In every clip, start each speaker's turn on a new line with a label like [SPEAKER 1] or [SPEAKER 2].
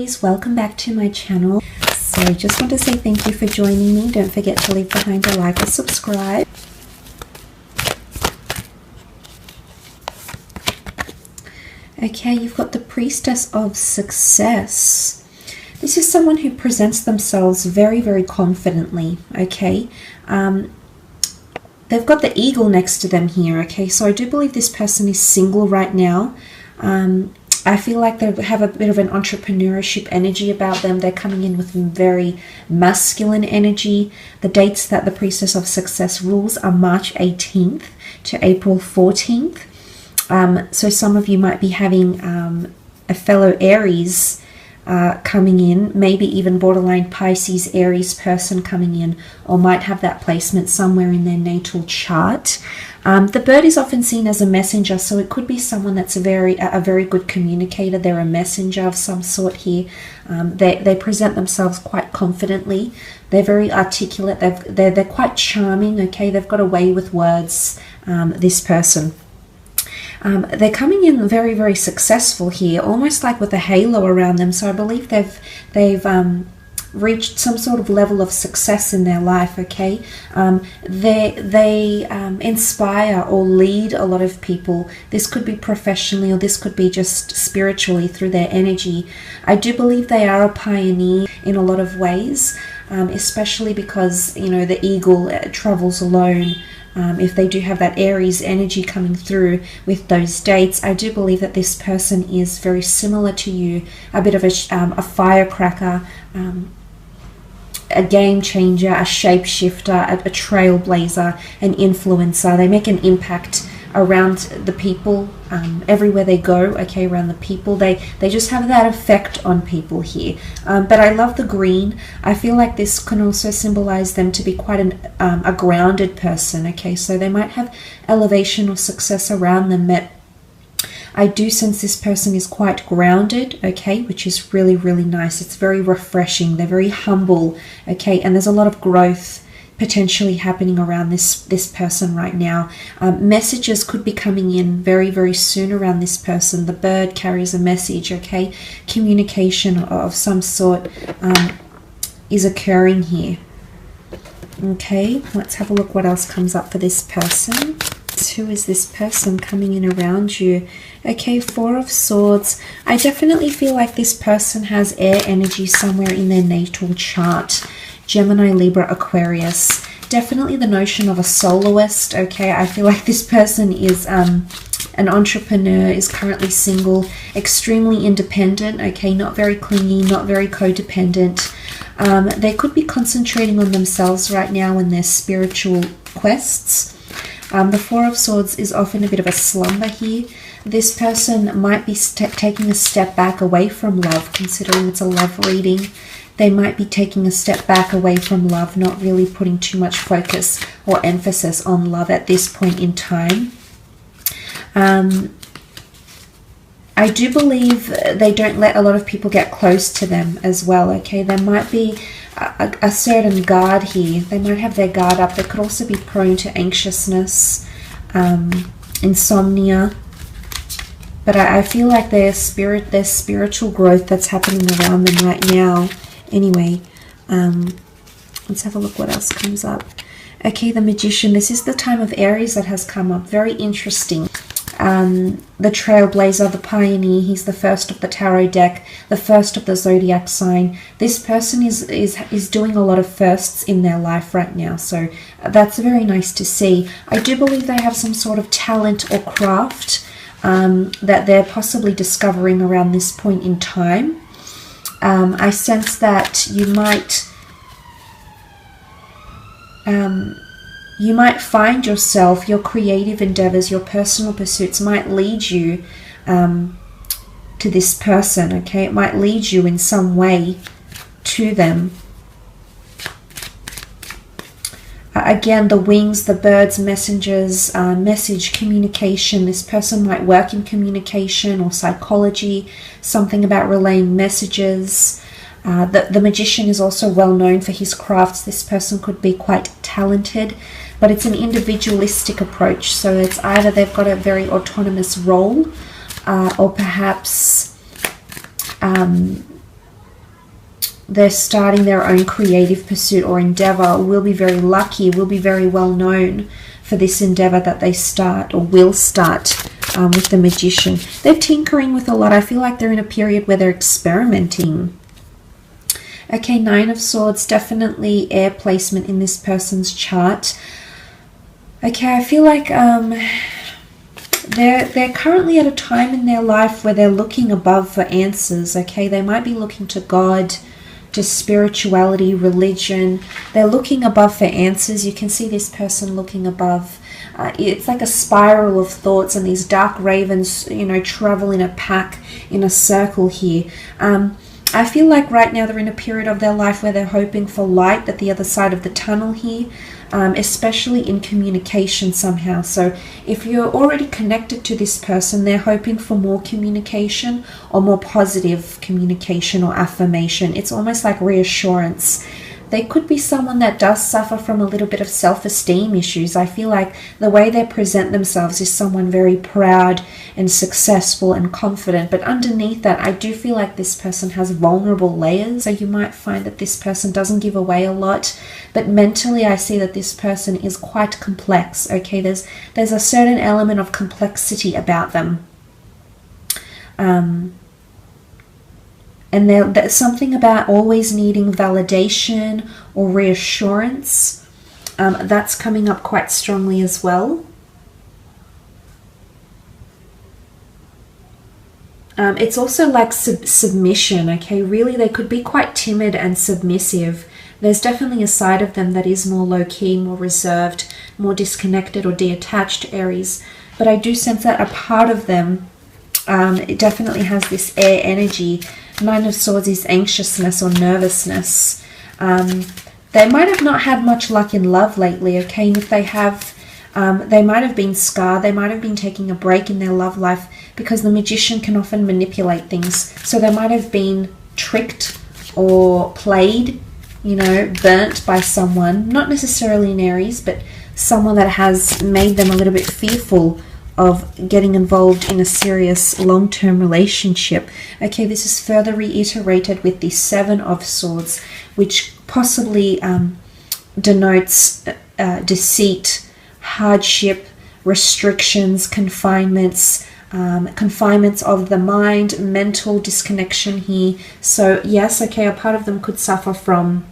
[SPEAKER 1] Please welcome back to my channel. So just want to say thank you for joining me. Don't forget to leave behind a like or subscribe. Okay, you've got the Priestess of Success. This is someone who presents themselves very, very confidently, okay? They've got the eagle next to them here, okay? So I do believe this person is single right now. I feel like they have a bit of an entrepreneurship energy about them. They're coming in with very masculine energy. The dates that the Priestess of Success rules are March 18th to April 14th. So some of you might be having a fellow Aries coming in, maybe even borderline Pisces, Aries person coming in, or might have that placement somewhere in their natal chart. The bird is often seen as a messenger, so it could be someone that's a very good communicator. They're a messenger of some sort here. They present themselves quite confidently. They're very articulate. They're quite charming. Okay, they've got a way with words. This person. They're coming in very, very successful here, almost like with a halo around them. So I believe they've reached some sort of level of success in their life. Okay, they inspire or lead a lot of people. This could be professionally, or this could be just spiritually through their energy. I do believe they are a pioneer in a lot of ways, especially because, you know, the eagle travels alone. If they do have that Aries energy coming through with those dates, I do believe that this person is very similar to you, a bit of a firecracker, a game changer, a shapeshifter, a trailblazer, an influencer. They make an impact around the people, everywhere they go, okay, around the people. They just have that effect on people here. But I love the green. I feel like this can also symbolize them to be quite a grounded person, okay? So they might have elevation or success around them, but I do sense this person is quite grounded, okay, which is really, really nice. It's very refreshing. They're very humble, okay, and there's a lot of growth potentially happening around this person right now. Messages could be coming in very, very soon around this person. The bird carries a message, okay? Communication of some sort is occurring here. Okay, let's have a look what else comes up for this person. Who is this person coming in around you? Okay, Four of Swords. I definitely feel like this person has air energy somewhere in their natal chart. Gemini, Libra, Aquarius. Definitely the notion of a soloist, okay? I feel like this person is an entrepreneur, is currently single, extremely independent, okay? Not very clingy, not very codependent. They could be concentrating on themselves right now in their spiritual quests. The Four of Swords is often a bit of a slumber here. This person might be taking a step back away from love, considering it's a love reading. They might be taking a step back away from love, not really putting too much focus or emphasis on love at this point in time. I do believe they don't let a lot of people get close to them as well, okay? There might be a certain guard here. They might have their guard up. They could also be prone to anxiousness, insomnia. But I feel like there's spiritual growth that's happening around them right now. Anyway, let's have a look what else comes up. Okay, the Magician. This is the time of Aries that has come up. Very interesting. The Trailblazer, the Pioneer. He's the first of the tarot deck, the first of the zodiac sign. This person is doing a lot of firsts in their life right now, so that's very nice to see. I do believe they have some sort of talent or craft that they're possibly discovering around this point in time. I sense that you might find yourself, your creative endeavors, your personal pursuits might lead you to this person, okay? It might lead you in some way to them. Again, the wings, the birds, messengers, message, communication. This person might work in communication or psychology, something about relaying messages. The Magician is also well known for his crafts. This person could be quite talented, but it's an individualistic approach. So it's either they've got a very autonomous role, or perhaps they're starting their own creative pursuit or endeavor, will be very lucky, will be very well known for this endeavor that they start or will start with the Magician. They're tinkering with a lot. I feel like they're in a period where they're experimenting. Okay, Nine of Swords, definitely air placement in this person's chart. Okay, I feel like they're currently at a time in their life where they're looking above for answers. Okay, they might be looking to God, to spirituality, religion. They're looking above for answers. You can see this person looking above. It's like a spiral of thoughts, and these dark ravens, you know, travel in a pack, in a circle here. I feel like right now they're in a period of their life where they're hoping for light at the other side of the tunnel here, especially in communication somehow. So if you're already connected to this person, they're hoping for more communication or more positive communication or affirmation. It's almost like reassurance. They could be someone that does suffer from a little bit of self-esteem issues. I feel like the way they present themselves is someone very proud and successful and confident. But underneath that, I do feel like this person has vulnerable layers. So you might find that this person doesn't give away a lot. But mentally, I see that this person is quite complex. Okay, there's a certain element of complexity about them. And there's something about always needing validation or reassurance. That's coming up quite strongly as well. It's also like submission, okay? Really, they could be quite timid and submissive. There's definitely a side of them that is more low-key, more reserved, more disconnected or detached, Aries. But I do sense that a part of them, it definitely has this air energy. Nine of Swords is anxiousness or nervousness. They might have not had much luck in love lately, okay? And if they have, they might have been scarred. They might have been taking a break in their love life because the Magician can often manipulate things. So they might have been tricked or played, you know, burnt by someone. Not necessarily an Aries, but someone that has made them a little bit fearful of getting involved in a serious long-term relationship. Okay, this is further reiterated with the Seven of Swords, which possibly denotes deceit, hardship, restrictions, confinements of the mind, mental disconnection here. So yes, okay, a part of them could suffer from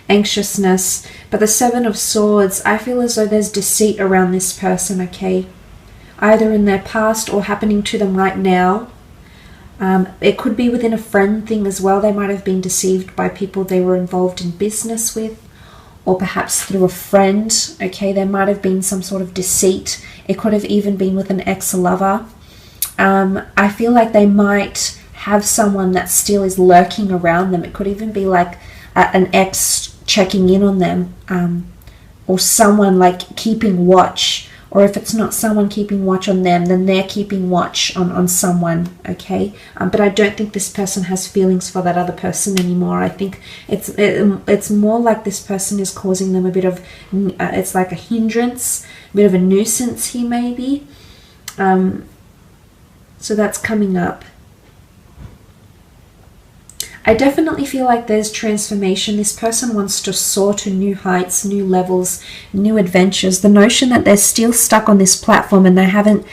[SPEAKER 1] anxiousness, but the Seven of Swords, I feel as though there's deceit around this person, okay? Either in their past or happening to them right now. It could be within a friend thing as well. They might have been deceived by people they were involved in business with, or perhaps through a friend. Okay, there might have been some sort of deceit. It could have even been with an ex-lover. I feel like they might have someone that still is lurking around them. It could even be like an ex checking in on them, or someone like keeping watch. Or if it's not someone keeping watch on them, then they're keeping watch on someone, okay? But I don't think this person has feelings for that other person anymore. I think it's more like this person is causing them a bit of, it's like a hindrance, a bit of a nuisance here maybe. So that's coming up. I definitely feel like there's transformation. This person wants to soar to new heights, new levels, new adventures. The notion that they're still stuck on this platform and they haven't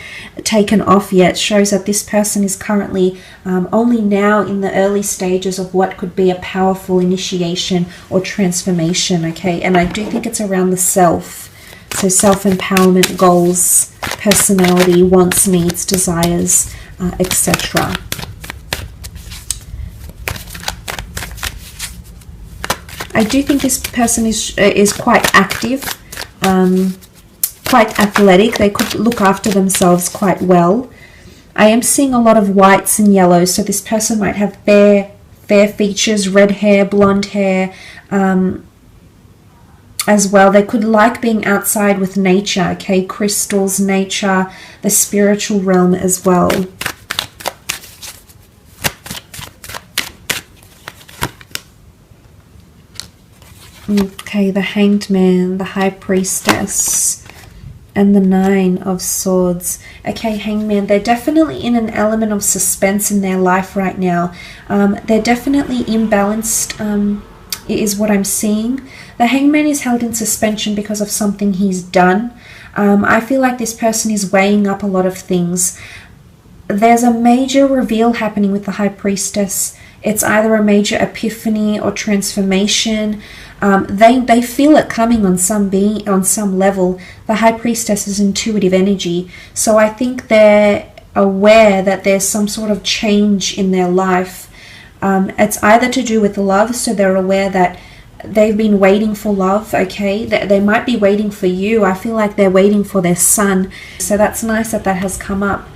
[SPEAKER 1] taken off yet shows that this person is currently only now in the early stages of what could be a powerful initiation or transformation, okay? And I do think it's around the self. So self-empowerment, goals, personality, wants, needs, desires, etc. I do think this person is quite active, quite athletic. They could look after themselves quite well. I am seeing a lot of whites and yellows, so this person might have fair features, red hair, blonde hair, as well. They could like being outside with nature, okay? Crystals, nature, the spiritual realm as well. Okay, the Hanged Man, the High Priestess. and the Nine of Swords. Okay, Hangman, they're definitely in an element of suspense in their life right now. They're definitely imbalanced, is what I'm seeing. The Hangman is held in suspension because of something he's done. I feel like this person is weighing up a lot of things. There's a major reveal happening with the High Priestess. It's either a major epiphany or transformation. They feel it coming on some level. The High Priestess is intuitive energy, so I think they're aware that there's some sort of change in their life. It's either to do with love, so they're aware that they've been waiting for love. Okay, they might be waiting for you. I feel like they're waiting for their son, so that's nice that that has come up.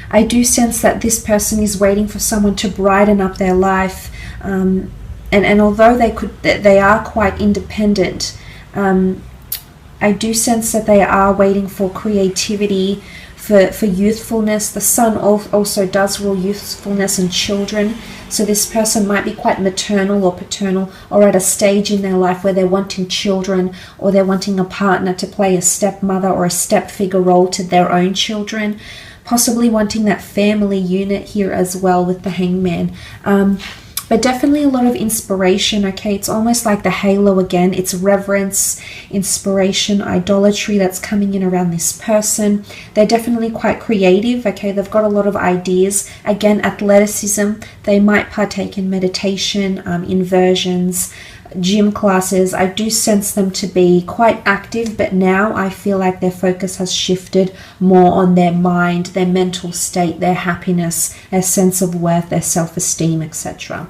[SPEAKER 1] I do sense that this person is waiting for someone to brighten up their life, and although they are quite independent, I do sense that they are waiting for creativity, for youthfulness. The sun also does rule youthfulness and children, so this person might be quite maternal or paternal, or at a stage in their life where they're wanting children, or they're wanting a partner to play a stepmother or a stepfigure role to their own children, possibly wanting that family unit here as well with the Hangman. But definitely a lot of inspiration. Okay, it's almost like the halo again. It's reverence, inspiration, idolatry that's coming in around this person. They're definitely quite creative. Okay, they've got a lot of ideas. Again, athleticism. They might partake in meditation, inversions, gym classes. I do sense them to be quite active, but now I feel like their focus has shifted more on their mind, their mental state, their happiness, their sense of worth, their self-esteem, etc.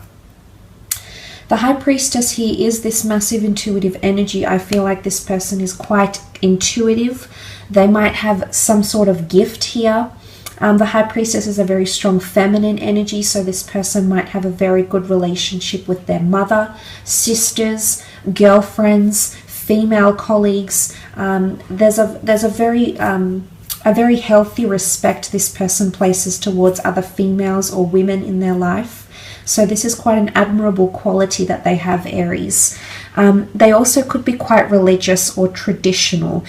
[SPEAKER 1] The High Priestess here is this massive intuitive energy. I feel like this person is quite intuitive. They might have some sort of gift here. The High Priestess is a very strong feminine energy, so this person might have a very good relationship with their mother, sisters, girlfriends, female colleagues. There's a very healthy respect this person places towards other females or women in their life. So this is quite an admirable quality that they have, Aries. They also could be quite religious or traditional,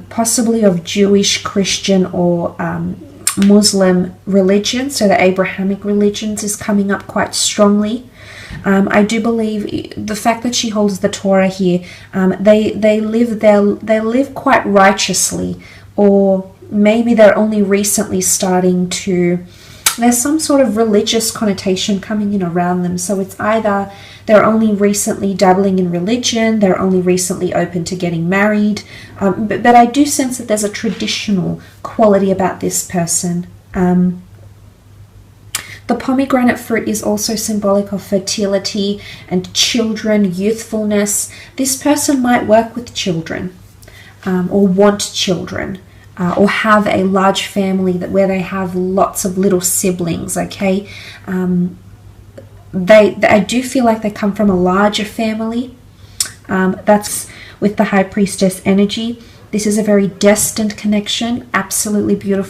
[SPEAKER 1] possibly of Jewish, Christian, or Muslim religion. So the Abrahamic religions is coming up quite strongly. I do believe the fact that she holds the Torah here, they live quite righteously, or maybe they're only recently starting to. There's some sort of religious connotation coming in around them. So it's either they're only recently dabbling in religion, they're only recently open to getting married. But I do sense that there's a traditional quality about this person. The pomegranate fruit is also symbolic of fertility and children, youthfulness. This person might work with children, or want children. Or have a large family where they have lots of little siblings. Okay, I do feel like they come from a larger family. That's with the High Priestess energy. This is a very destined connection, absolutely beautiful.